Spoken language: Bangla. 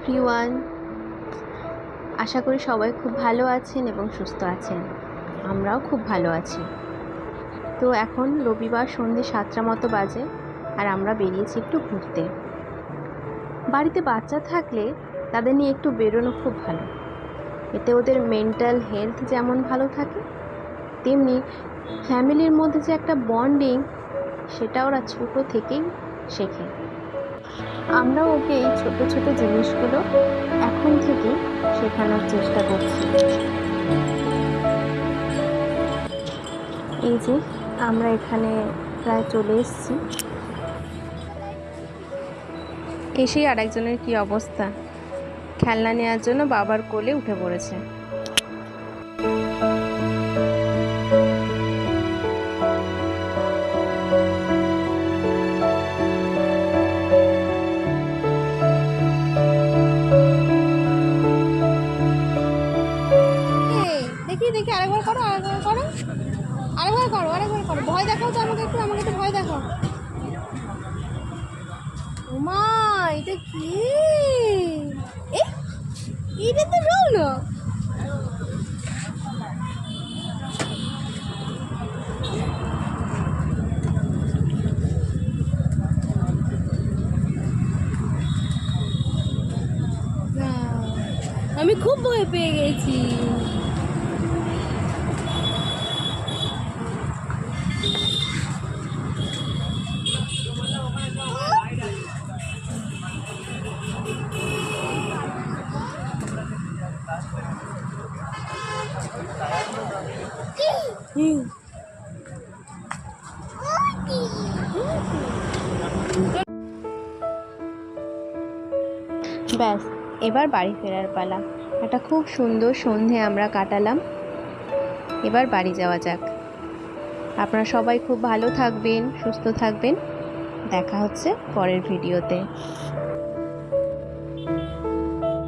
এভরিওয়ান, আশা করি সবাই খুব ভালো আছেন এবং সুস্থ আছেন। আমরাও খুব ভালো আছি। তো এখন রবিবার সন্ধ্যে 7টা মতো বাজে, আর আমরা বেরিয়েছি একটু ঘুরতে। বাড়িতে বাচ্চা থাকলে তাদের নিয়ে একটু বেরোনো খুব ভালো। এতে ওদের মেন্টাল হেলথ যেমন ভালো থাকে, তেমনি ফ্যামিলির মধ্যে যে একটা বন্ডিং, সেটা ওরা ছোট থেকেই শেখে। আমরা ওকে এই ছোট ছোট জিনিসগুলো এখন থেকেই শেখানোর চেষ্টা করছি। এই যে আমরা এখানে প্রায় চলে এসেছি। এসেই আরেকজনের কি অবস্থা, খেলনা নেওয়ার জন্য বাবার কোলে উঠে পড়েছে। দেখি দেখি আরেকবার করো, আরেকবার করো, আরেকবার করো, আরেকবার করো। ভয় দেখাও তো আমাকে একটু ভয় দেখাও। ওমা, এটা কি? এটা তো রৌনক। আমি খুব ভয় পেয়ে গেছি। ব্যাস, এবার বাড়ি ফেরার পালা। একটা খুব সুন্দর সন্ধে আমরা কাটালাম। এবার বাড়ি যাওয়া যাক। আপনারা সবাই খুব ভালো থাকবেন, সুস্থ থাকবেন। দেখা হচ্ছে পরের ভিডিওতে।